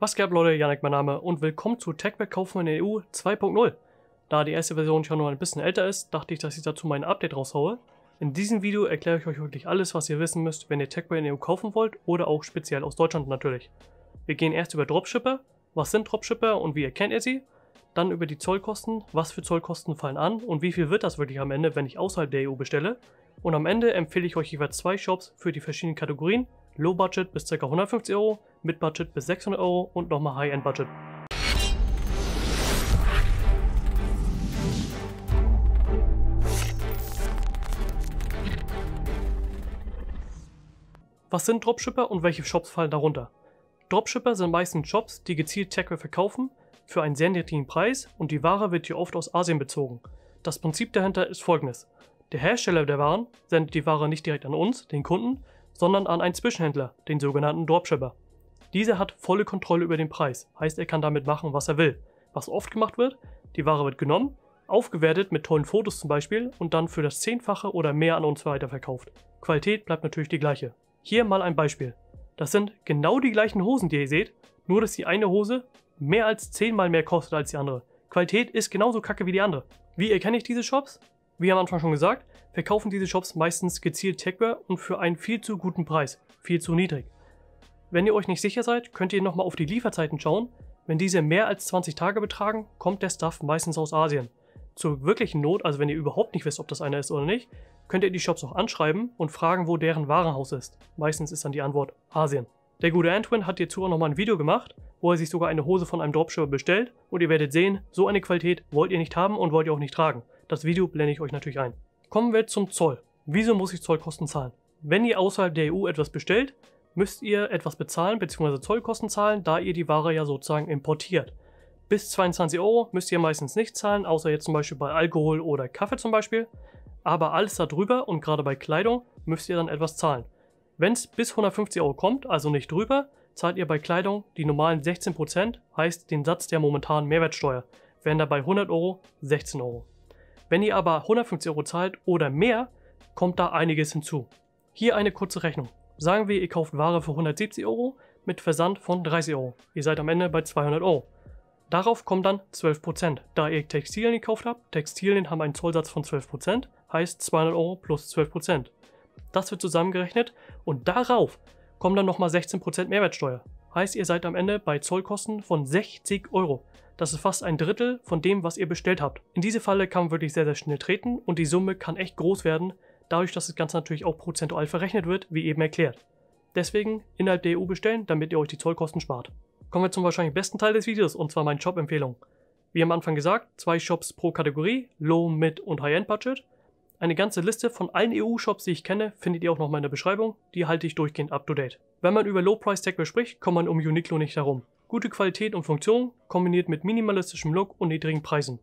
Was geht ab, Leute? Janik mein Name und willkommen zu TechWeb kaufen in der EU 2.0. Da die erste Version schon nur ein bisschen älter ist, dachte ich, dass ich dazu mein Update raushaue. In diesem Video erkläre ich euch wirklich alles, was ihr wissen müsst, wenn ihr TechWeb in der EU kaufen wollt oder auch speziell aus Deutschland natürlich. Wir gehen erst über Dropshipper, was sind Dropshipper und wie erkennt ihr sie? Dann über die Zollkosten, was für Zollkosten fallen an und wie viel wird das wirklich am Ende, wenn ich außerhalb der EU bestelle. Und am Ende empfehle ich euch jeweils zwei Shops für die verschiedenen Kategorien. Low Budget bis ca. 150 €, Mid Budget bis 600 € und nochmal High End Budget. Was sind Dropshipper und welche Shops fallen darunter? Dropshipper sind meistens Shops, die gezielt TechWeb verkaufen für einen sehr niedrigen Preis und die Ware wird hier oft aus Asien bezogen. Das Prinzip dahinter ist folgendes. Der Hersteller der Waren sendet die Ware nicht direkt an uns, den Kunden, sondern an einen Zwischenhändler, den sogenannten Dropshipper. Dieser hat volle Kontrolle über den Preis, heißt er kann damit machen, was er will. Was oft gemacht wird, die Ware wird genommen, aufgewertet mit tollen Fotos zum Beispiel und dann für das 10-fache oder mehr an uns weiterverkauft. Qualität bleibt natürlich die gleiche. Hier mal ein Beispiel. Das sind genau die gleichen Hosen, die ihr seht, nur dass die eine Hose mehr als 10-mal mehr kostet als die andere. Qualität ist genauso kacke wie die andere. Wie erkenne ich diese Shops? Wie am Anfang schon gesagt, verkaufen diese Shops meistens gezielt TechWeb und für einen viel zu guten Preis, viel zu niedrig. Wenn ihr euch nicht sicher seid, könnt ihr nochmal auf die Lieferzeiten schauen. Wenn diese mehr als 20 Tage betragen, kommt der Stuff meistens aus Asien. Zur wirklichen Not, also wenn ihr überhaupt nicht wisst, ob das einer ist oder nicht, könnt ihr die Shops auch anschreiben und fragen, wo deren Warenhaus ist. Meistens ist dann die Antwort Asien. Der gute Antwin hat hierzu auch nochmal ein Video gemacht, wo er sich sogar eine Hose von einem Dropshipper bestellt und ihr werdet sehen, so eine Qualität wollt ihr nicht haben und wollt ihr auch nicht tragen. Das Video blende ich euch natürlich ein. Kommen wir zum Zoll. Wieso muss ich Zollkosten zahlen? Wenn ihr außerhalb der EU etwas bestellt, müsst ihr etwas bezahlen bzw. Zollkosten zahlen, da ihr die Ware ja sozusagen importiert. Bis 22 € müsst ihr meistens nicht zahlen, außer jetzt zum Beispiel bei Alkohol oder Kaffee zum Beispiel. Aber alles darüber und gerade bei Kleidung müsst ihr dann etwas zahlen. Wenn es bis 150 € kommt, also nicht drüber, zahlt ihr bei Kleidung die normalen 16%, heißt den Satz der momentanen Mehrwertsteuer, wären dabei 100 € 16 €. Wenn ihr aber 150 € zahlt oder mehr, kommt da einiges hinzu. Hier eine kurze Rechnung. Sagen wir, ihr kauft Ware für 170 € mit Versand von 30 €. Ihr seid am Ende bei 200 €. Darauf kommen dann 12%. Da ihr Textilien gekauft habt, Textilien haben einen Zollsatz von 12%, heißt 200 € plus 12%. Das wird zusammengerechnet und darauf kommen dann nochmal 16% Mehrwertsteuer. Heißt, ihr seid am Ende bei Zollkosten von 60 €. Das ist fast ein Drittel von dem, was ihr bestellt habt. In diese Falle kann man wirklich sehr, sehr schnell treten und die Summe kann echt groß werden, dadurch, dass das Ganze natürlich auch prozentual verrechnet wird, wie eben erklärt. Deswegen innerhalb der EU bestellen, damit ihr euch die Zollkosten spart. Kommen wir zum wahrscheinlich besten Teil des Videos und zwar meinen Shop-Empfehlungen. Wie am Anfang gesagt, 2 Shops pro Kategorie, Low, Mid und High-End Budget. Eine ganze Liste von allen EU-Shops, die ich kenne, findet ihr auch nochmal in der Beschreibung, die halte ich durchgehend up to date. Wenn man über Low-Price-TechWeb spricht, kommt man um Uniqlo nicht herum. Gute Qualität und Funktion, kombiniert mit minimalistischem Look und niedrigen Preisen.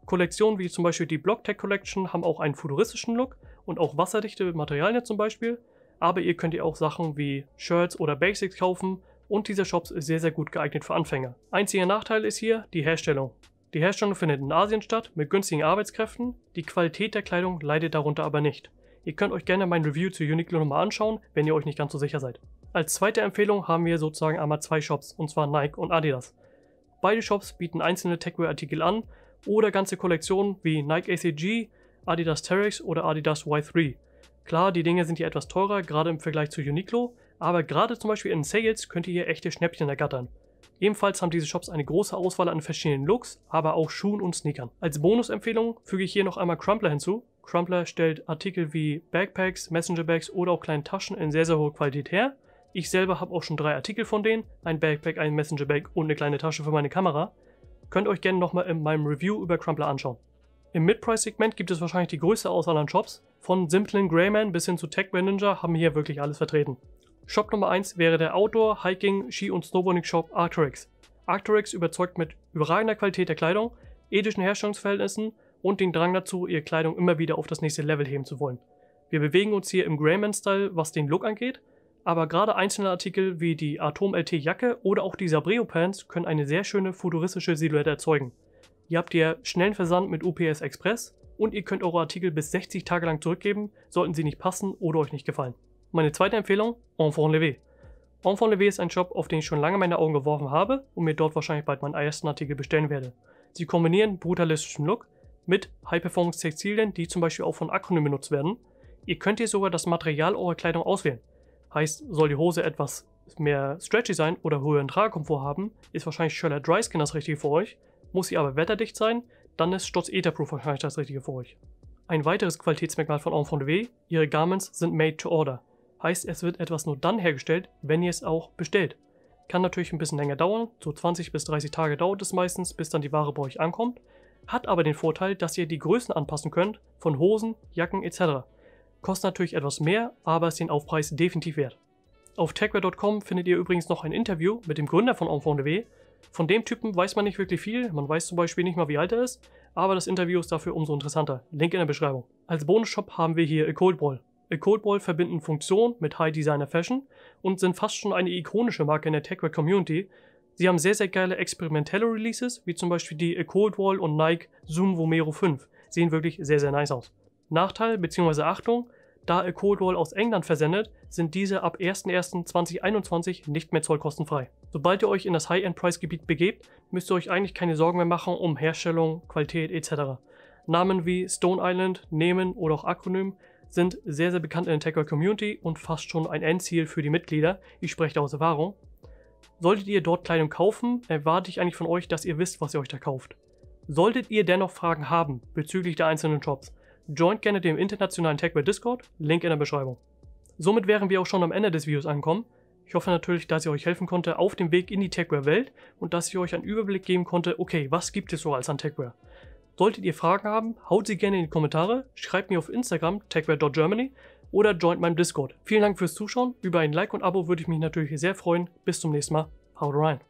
Kollektionen wie zum Beispiel die BlockTech Collection haben auch einen futuristischen Look und auch wasserdichte Materialien zum Beispiel, aber ihr könnt auch Sachen wie Shirts oder Basics kaufen und dieser Shop ist sehr, sehr gut geeignet für Anfänger. Einziger Nachteil ist hier die Herstellung. Die Herstellung findet in Asien statt, mit günstigen Arbeitskräften, die Qualität der Kleidung leidet darunter aber nicht. Ihr könnt euch gerne mein Review zu Uniqlo nochmal anschauen, wenn ihr euch nicht ganz so sicher seid. Als zweite Empfehlung haben wir sozusagen einmal 2 Shops, und zwar Nike und Adidas. Beide Shops bieten einzelne TechWeb-Artikel an oder ganze Kollektionen wie Nike ACG, Adidas Terrex oder Adidas Y3. Klar, die Dinge sind hier etwas teurer, gerade im Vergleich zu Uniqlo, aber gerade zum Beispiel in Sales könnt ihr hier echte Schnäppchen ergattern. Ebenfalls haben diese Shops eine große Auswahl an verschiedenen Looks, aber auch Schuhen und Sneakern. Als Bonusempfehlung füge ich hier noch einmal Crumpler hinzu. Crumpler stellt Artikel wie Backpacks, Messenger Bags oder auch kleine Taschen in sehr, sehr hoher Qualität her. Ich selber habe auch schon 3 Artikel von denen, ein Backpack, ein Messenger Bag und eine kleine Tasche für meine Kamera. Könnt ihr euch gerne nochmal in meinem Review über Crumpler anschauen. Im Mid-Price-Segment gibt es wahrscheinlich die größte Auswahl an Shops. Von simplen Greyman bis hin zu TechWeb Ninja haben hier wirklich alles vertreten. Shop Nummer 1 wäre der Outdoor, Hiking, Ski- und Snowboarding-Shop Arc'teryx. Arc'teryx überzeugt mit überragender Qualität der Kleidung, ethischen Herstellungsverhältnissen und den Drang dazu, ihre Kleidung immer wieder auf das nächste Level heben zu wollen. Wir bewegen uns hier im Greyman-Style, was den Look angeht, aber gerade einzelne Artikel wie die Atom LT Jacke oder auch die Sabreo Pants können eine sehr schöne futuristische Silhouette erzeugen. Ihr habt hier schnellen Versand mit UPS Express und ihr könnt eure Artikel bis 60 Tage lang zurückgeben, sollten sie nicht passen oder euch nicht gefallen. Meine zweite Empfehlung, Enfant Levé. Enfant ist ein Shop, auf den ich schon lange meine Augen geworfen habe und mir dort wahrscheinlich bald meinen ersten Artikel bestellen werde. Sie kombinieren brutalistischen Look mit High-Performance-Textilien, die zum Beispiel auch von Acronym benutzt werden. Ihr könnt hier sogar das Material eurer Kleidung auswählen. Heißt, soll die Hose etwas mehr stretchy sein oder höheren Tragekomfort haben, ist wahrscheinlich Schöller Dryskin das Richtige für euch. Muss sie aber wetterdicht sein, dann ist Stotz Etherproof wahrscheinlich das Richtige für euch. Ein weiteres Qualitätsmerkmal von Enfant, ihre Garments sind made to order. Heißt, es wird etwas nur dann hergestellt, wenn ihr es auch bestellt. Kann natürlich ein bisschen länger dauern, so 20 bis 30 Tage dauert es meistens, bis dann die Ware bei euch ankommt. Hat aber den Vorteil, dass ihr die Größen anpassen könnt, von Hosen, Jacken etc. Kostet natürlich etwas mehr, aber ist den Aufpreis definitiv wert. Auf techwear.com findet ihr übrigens noch ein Interview mit dem Gründer von Enfant. Von dem Typen weiß man nicht wirklich viel, man weiß zum Beispiel nicht mal wie alt er ist, aber das Interview ist dafür umso interessanter. Link in der Beschreibung. Als Bonus-Shop haben wir hier A Cold Ball. A Cold Ball verbinden Funktion mit High Designer Fashion und sind fast schon eine ikonische Marke in der Techwear Community. Sie haben sehr geile experimentelle Releases, wie zum Beispiel die A Cold Ball und Nike Zoom Vomero 5. Sehen wirklich sehr nice aus. Nachteil bzw. Achtung, da A Cold Ball aus England versendet, sind diese ab 01.01.2021 nicht mehr zollkostenfrei. Sobald ihr euch in das High-End-Price-Gebiet begebt, müsst ihr euch eigentlich keine Sorgen mehr machen um Herstellung, Qualität etc. Namen wie Stone Island, Nehmen oder auch Acronym sind sehr bekannt in der Techwear Community und fast schon ein Endziel für die Mitglieder. Ich spreche da aus Erfahrung. Solltet ihr dort Kleidung kaufen, erwarte ich eigentlich von euch, dass ihr wisst, was ihr euch da kauft. Solltet ihr dennoch Fragen haben bezüglich der einzelnen Shops, joint gerne dem internationalen Techwear Discord, Link in der Beschreibung. Somit wären wir auch schon am Ende des Videos angekommen. Ich hoffe natürlich, dass ich euch helfen konnte auf dem Weg in die Techwear-Welt und dass ich euch einen Überblick geben konnte, okay, was gibt es so als an Techwear? Solltet ihr Fragen haben, haut sie gerne in die Kommentare, schreibt mir auf Instagram techwear.germany oder joint meinem Discord. Vielen Dank fürs Zuschauen, über ein Like und Abo würde ich mich natürlich sehr freuen. Bis zum nächsten Mal, haut rein!